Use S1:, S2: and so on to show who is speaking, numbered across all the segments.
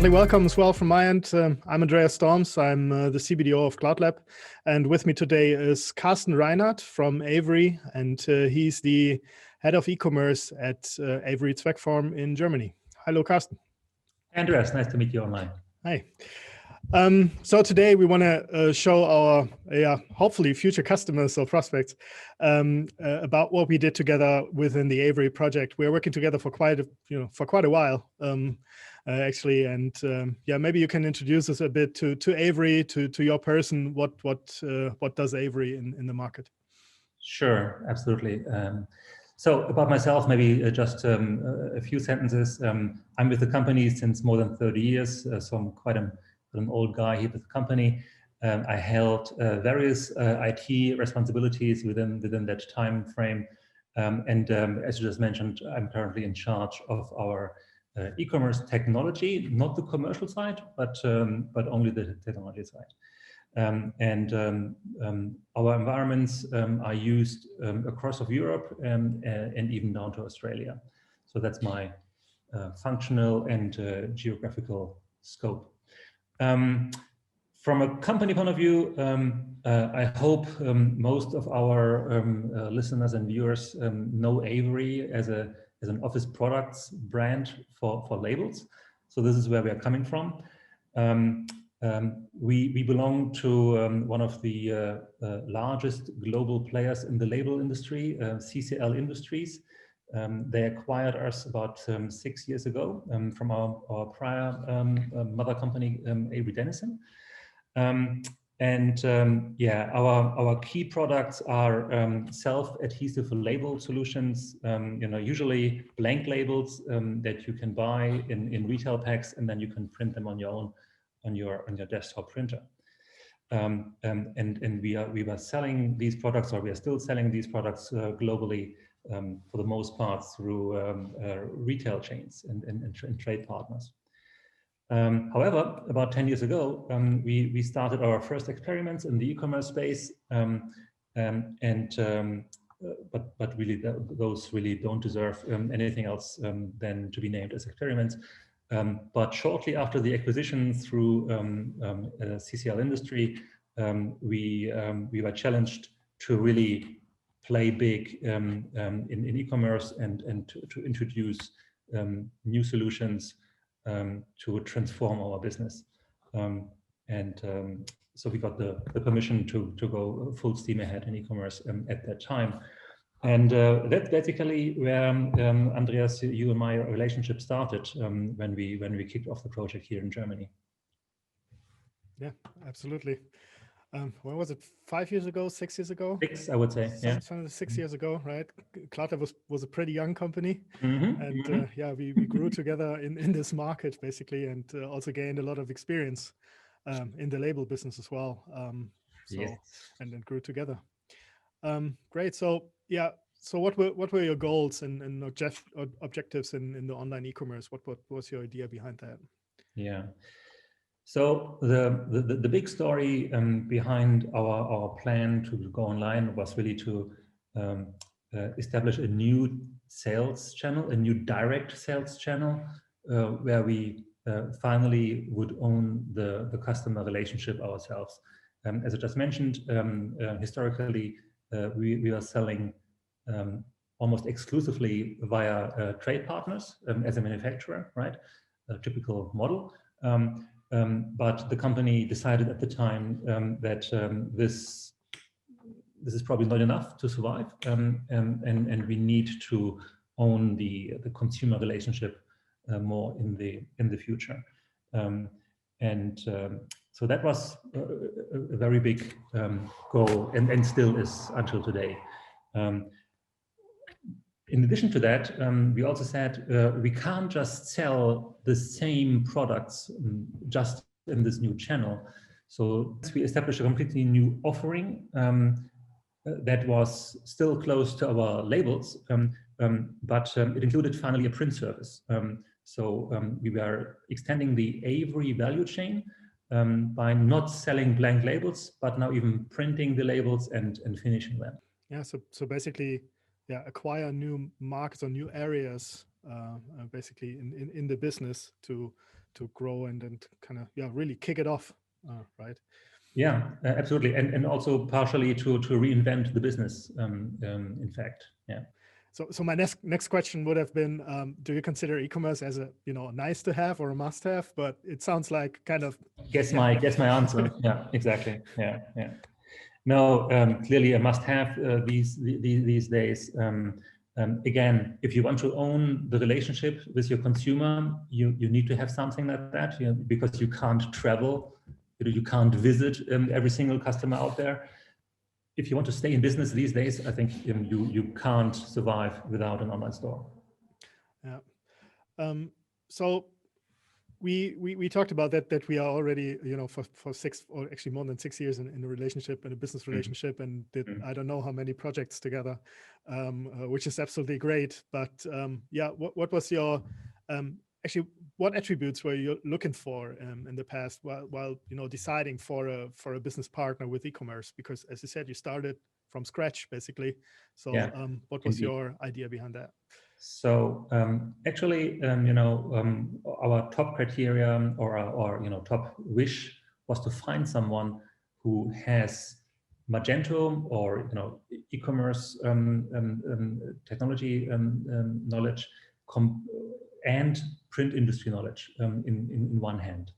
S1: Heartily welcome as well from my end. I'm Andreas Storms. I'm the CBDO of CloudLab. And with me today is Carsten Reinhardt from Avery. And he's the head of e-commerce at Avery Zweckform in Germany. Hello, Carsten.
S2: Andreas, nice to meet you online.
S1: Hi. So today we want to show our hopefully future customers or prospects about what we did together within the Avery project. We're working together for quite a while actually, and maybe you can introduce us a bit to Avery, to your person. What does Avery in the market?
S2: Sure, absolutely. So about myself, maybe just a few sentences. I'm with the company since more than 30 years, so I'm quite an old guy here with the company. I held various IT responsibilities within that time frame. As you just mentioned, I'm currently in charge of our e-commerce technology, not the commercial side, but only the technology side. Our environments are used across of Europe and even down to Australia. So that's my functional and geographical scope. From a company point of view, I hope most of our listeners and viewers know Avery as an office products brand for labels. So this is where we are coming from. We belong to one of the largest global players in the label industry, CCL Industries. They acquired us about 6 years ago from our prior mother company, Avery Dennison. Our key products are self-adhesive label solutions, usually blank labels that you can buy in retail packs, and then you can print them on your own on your desktop printer. We were selling these products, or we are still selling these products globally for the most part through retail chains and trade partners. However, about 10 years ago, we started our first experiments in the e-commerce space, but really those really don't deserve anything else than to be named as experiments. But shortly after the acquisition through CCL Industry, we were challenged to really play big in e-commerce and to introduce new solutions to transform our business. So we got the permission to go full steam ahead in e-commerce at that time. And that's basically where, Andreas, you and my relationship started when we kicked off the project here in Germany.
S1: Yeah, absolutely. When was it? 5 years ago, 6 years ago?
S2: 6, I would say. Yeah,
S1: 6 years ago, right? CloudLab was a pretty young company,
S2: mm-hmm.
S1: We grew together in this market basically, and also gained a lot of experience in the label business as well.
S2: Yes.
S1: And then grew together. Great. So yeah. So what were your goals and objectives in the online e-commerce? What was your idea behind that?
S2: Yeah. So the big story behind our plan to go online was really to establish a new sales channel, a new direct sales channel, where we finally would own the customer relationship ourselves. As I just mentioned, historically, we are selling almost exclusively via trade partners as a manufacturer, right? A typical model. But the company decided at the time that this is probably not enough to survive, and we need to own the consumer relationship more in the future. So that was a very big goal, and still is until today. In addition to that, we also said we can't just sell the same products just in this new channel. So we established a completely new offering that was still close to our labels, but it included finally a print service. We were extending the Avery value chain by not selling blank labels, but now even printing the labels and finishing them.
S1: Yeah, so basically, acquire new markets or new areas, basically in the business to grow and kind of really kick it off, right?
S2: Yeah, absolutely, and also partially to reinvent the business. In fact, yeah.
S1: So my next question would have been, do you consider e-commerce as a nice to have or a must have? But it sounds like kind of
S2: guess my answer. Yeah, exactly. Yeah. No, clearly a must have these days. Again, if you want to own the relationship with your consumer, you need to have something like that, because you can't travel, you can't visit every single customer out there. If you want to stay in business these days, I think you can't survive without an online store.
S1: Yeah. So we talked about that we are already for 6 or actually more than 6 years in a relationship, in a business relationship, and did I don't know how many projects together, which is absolutely great. But what was your actually what attributes were you looking for in the past while deciding for a business partner with e-commerce? Because as you said, you started from scratch basically. So what was your idea behind that?
S2: So actually, our top criteria or our top wish was to find someone who has Magento or e-commerce technology knowledge and print industry knowledge in one hand.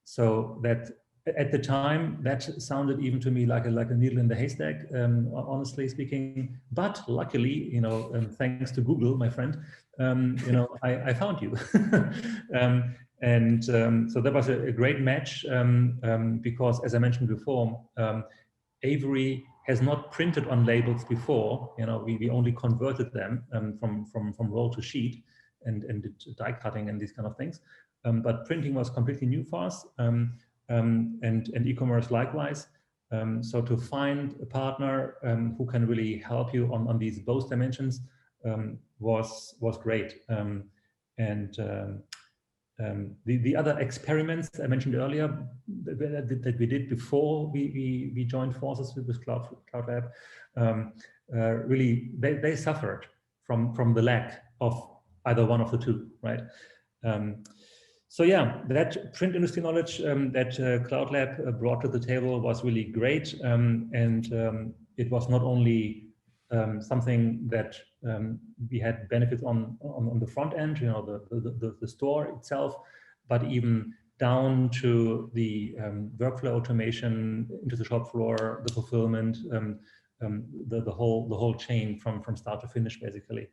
S2: So that at the time that sounded even to me like a needle in the haystack, honestly speaking. But luckily, thanks to Google, my friend, I found you, so that was a great match because, as I mentioned before, Avery has not printed on labels before. We only converted them from roll to sheet and did die cutting and these kind of things. But printing was completely new for us. And e-commerce likewise. So to find a partner who can really help you on these both dimensions was great. The other experiments I mentioned earlier that we did before we joined forces with CloudLab, really they suffered from the lack of either one of the two, right? So yeah, that print industry knowledge that CloudLab brought to the table was really great, and it was not only something that we had benefits on the front end, the store itself, but even down to the workflow automation into the shop floor, the fulfillment, the whole chain from start to finish, basically.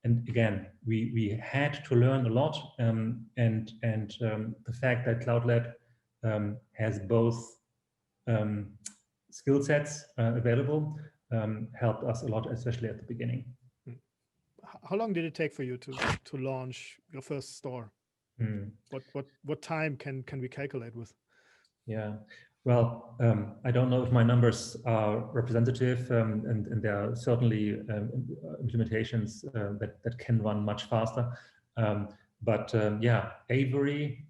S2: And again, we had to learn a lot, and the fact that CloudLab has both skill sets available helped us a lot, especially at the beginning.
S1: How long did it take for you to launch your first store? What time can we calculate with?
S2: Yeah. Well, I don't know if my numbers are representative, and there are certainly implementations that can run much faster. But Avery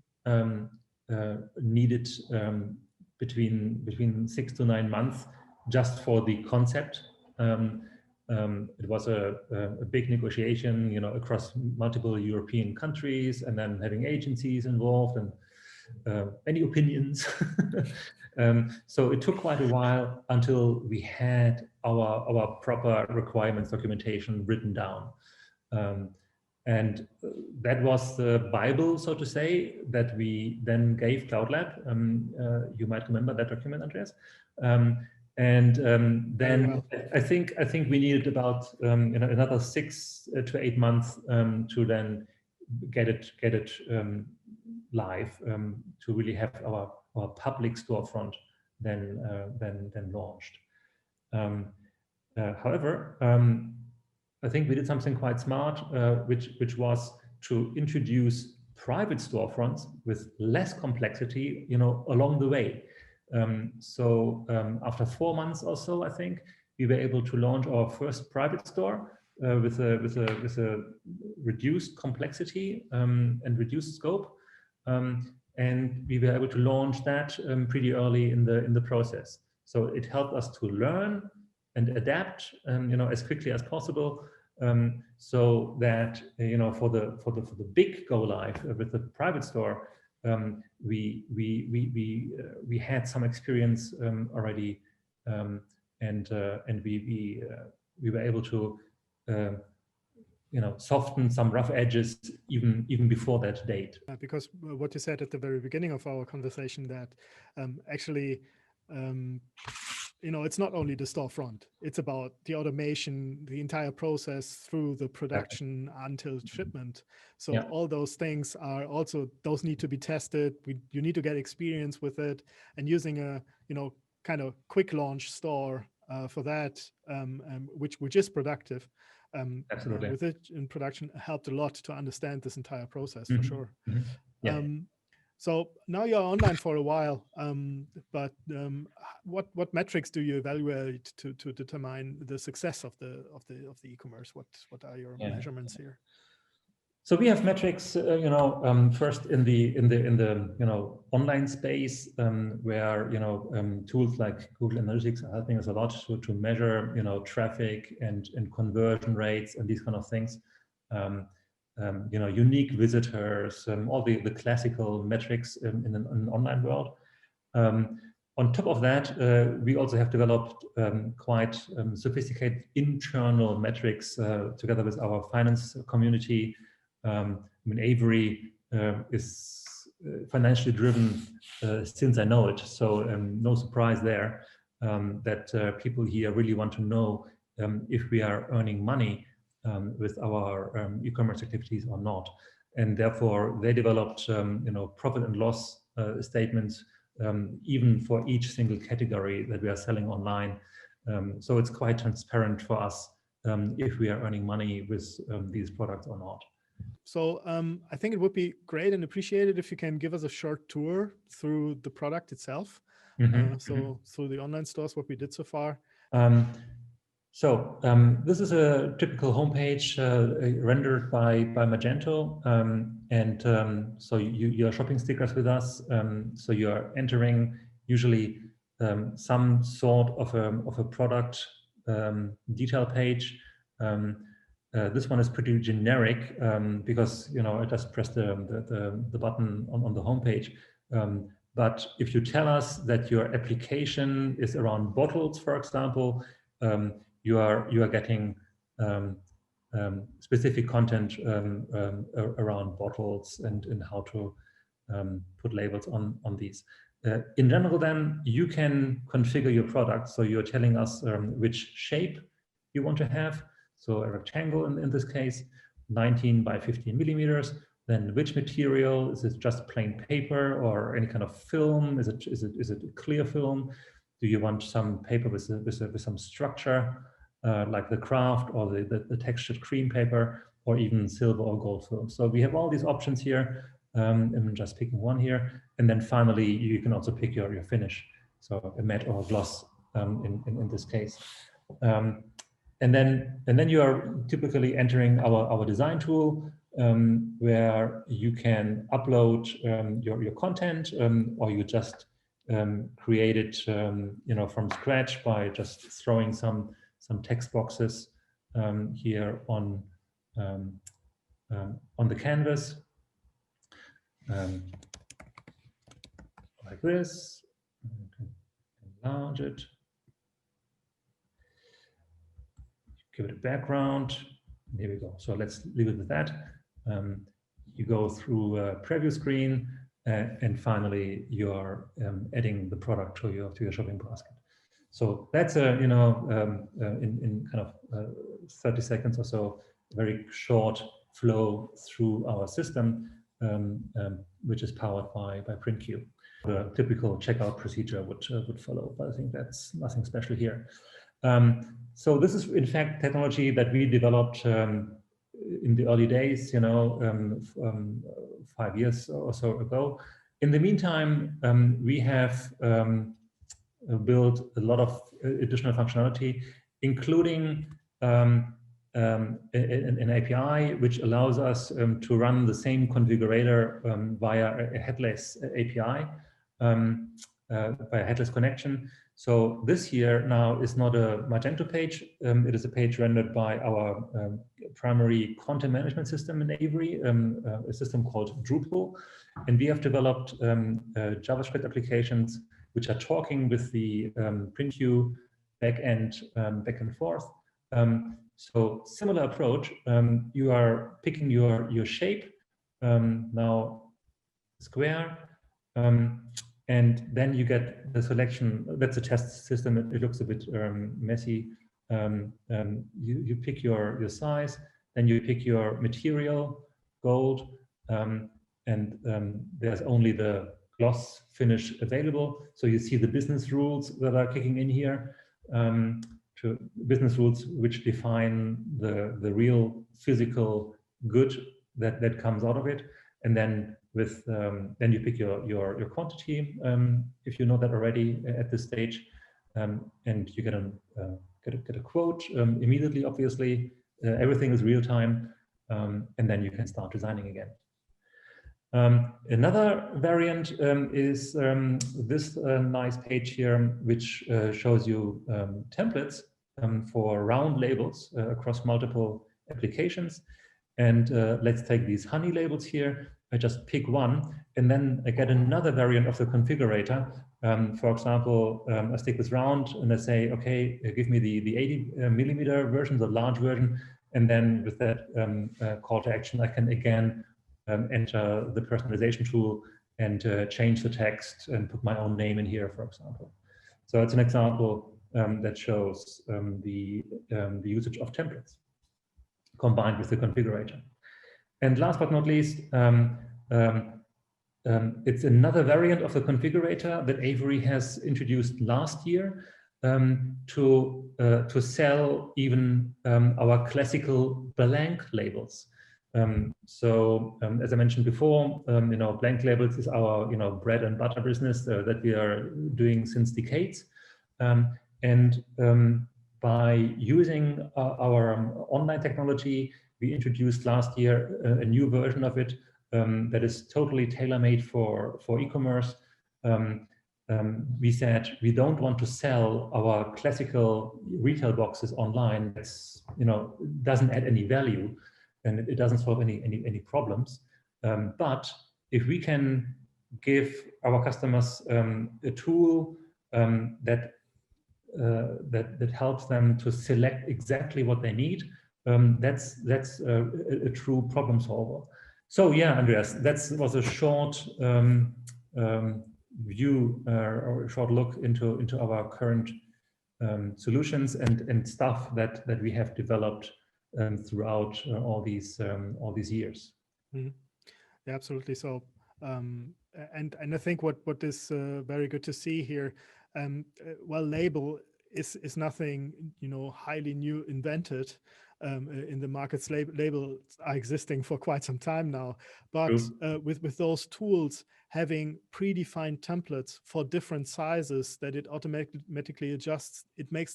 S2: needed between 6 to 9 months just for the concept. It was a big negotiation, across multiple European countries, and then having agencies involved and many opinions. So it took quite a while until we had our proper requirements documentation written down. And that was the Bible, so to say, that we then gave CloudLab. You might remember that document, Andreas. Then I think we needed about another 6 to 8 months to then get it live, to really have our public storefront then launched. However, I think we did something quite smart, which was to introduce private storefronts with less complexity, along the way. So after 4 months or so, I think we were able to launch our first private store with a reduced complexity and reduced scope. And we were able to launch that pretty early in the process. So it helped us to learn and adapt, as quickly as possible. so that for the big go live with the private store, we had some experience already, and we were able to soften some rough edges even before that date.
S1: Because what you said at the very beginning of our conversation, that actually, it's not only the storefront, it's about the automation, the entire process through the production until shipment. So all those things are also, those need to be tested. You need to get experience with it, and using a, kind of quick launch store for that, which is productive.
S2: Absolutely.
S1: With it in production helped a lot to understand this entire process, for sure.
S2: Yeah.
S1: So now you're online for a while, but what metrics do you evaluate to determine the success of the e-commerce? What are your measurements here?
S2: So we have metrics, first in the online space, where tools like Google Analytics are helping us a lot to measure traffic and conversion rates and these kind of things. Unique visitors, all the classical metrics in an online world. On top of that, we also have developed quite sophisticated internal metrics together with our finance community. Avery is financially driven since I know it, so no surprise there that people here really want to know if we are earning money with our e-commerce activities or not, and therefore they developed profit and loss statements even for each single category that we are selling online. So it's quite transparent for us if we are earning money with these products or not.
S1: So I think it would be great and appreciated if you can give us a short tour through the product itself. So through the online stores, what we did so far.
S2: So this is a typical homepage rendered by Magento, and so you are shopping stickers with us. So you are entering usually some sort of a product detail page. This one is pretty generic because I just pressed the button on the homepage. But if you tell us that your application is around bottles, for example, you are getting specific content around bottles and how to put labels on these. In general, then you can configure your product. So you're telling us which shape you want to have. So a rectangle in this case, 19 by 15 millimeters. Then which material? Is it just plain paper or any kind of film? Is it a clear film? Do you want some paper with some structure, like the craft or the textured cream paper, or even silver or gold film? So we have all these options here. I'm just picking one here. And then finally, you can also pick your finish. So a matte or a gloss in this case. And then you are typically entering our design tool, where you can upload your content, or you just create it from scratch by just throwing some text boxes here on the canvas, like this. You can enlarge it. Give it a background. There we go. So let's leave it with that. You go through a preview screen, and finally you're adding the product to your shopping basket. So that's in kind of 30 seconds or so, very short flow through our system, which is powered by PrintQ. The typical checkout procedure would follow, but I think that's nothing special here. So this is, in fact, technology that we developed in the early days, 5 years or so ago. In the meantime, we have built a lot of additional functionality, including an API which allows us to run the same configurator via a headless API. by a headless connection. So this here now is not a Magento page. It is a page rendered by our primary content management system in Avery, a system called Drupal. And we have developed JavaScript applications which are talking with the print view backend back and forth. So similar approach. You are picking your shape, now square, and then you get the selection. That's a test system. It looks a bit messy. You pick your size, then you pick your material, gold, and there's only the gloss finish available. So you see the business rules that are kicking in here. To business rules which define the real physical good that comes out of it, and then with then you pick your quantity if you know that already at this stage, and you get a quote immediately. Obviously, everything is real time, and then you can start designing again. Another variant is this nice page here, which shows you templates for round labels across multiple applications. And let's take these honey labels here. I just pick one, and then I get another variant of the configurator. For example, I stick this round, and I say, okay, give me the 80 millimeter version, the large version, and then with that call to action, I can again enter the personalization tool and change the text and put my own name in here, for example. So it's an example that shows the usage of templates combined with the configurator. And last but not least, it's another variant of the configurator that Avery has introduced last year to sell even our classical blank labels. As I mentioned before, blank labels is our bread and butter business that we are doing since decades, and by using our online technology, we introduced last year a new version of it that is totally tailor-made for e-commerce. We said we don't want to sell our classical retail boxes online. It's doesn't add any value, and it doesn't solve any problems. But if we can give our customers a tool that helps them to select exactly what they need, that's a true problem solver. So yeah, Andreas, that was a short view or a short look into our current solutions and stuff that we have developed throughout all these years.
S1: Mm-hmm. Yeah, absolutely. So and I think what is very good to see here, well, label is nothing highly new invented. In the markets, labels are existing for quite some time now, but with those tools having predefined templates for different sizes that it automatically adjusts, it makes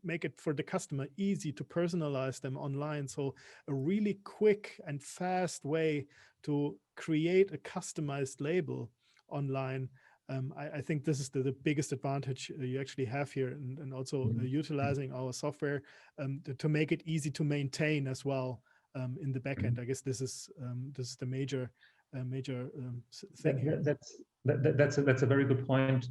S1: make it for the customer easy to personalize them online. So a really quick and fast way to create a customized label online. I think this is the biggest advantage you actually have here, and also utilizing our software to make it easy to maintain as well in the backend. I guess this is the major thing here.
S2: That's a very good point.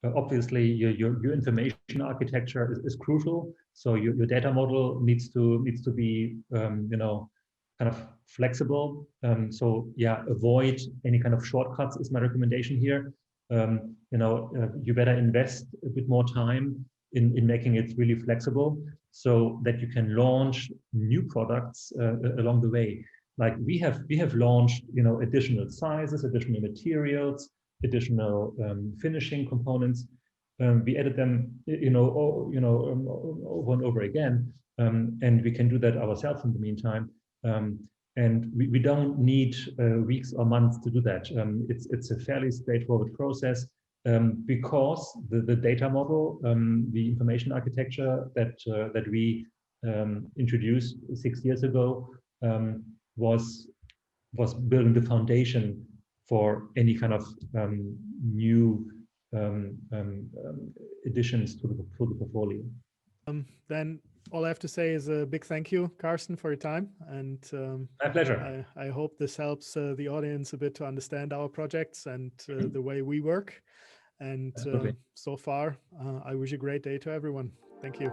S2: Obviously, your information architecture is crucial. So your data model needs to be kind of flexible. So yeah, avoid any kind of shortcuts is my recommendation here. You better invest a bit more time in making it really flexible so that you can launch new products along the way. Like we have launched, additional sizes, additional materials, additional finishing components. We added them, over and over again, and we can do that ourselves in the meantime. And we don't need weeks or months to do that. It's a fairly straightforward process because the data model, the information architecture that we introduced 6 years ago was building the foundation for any kind of new additions to the portfolio.
S1: Then all I have to say is a big thank you, Carsten, for your time. And
S2: my pleasure.
S1: I hope this helps the audience a bit to understand our projects and the way we work. And so far, I wish a great day to everyone. Thank you.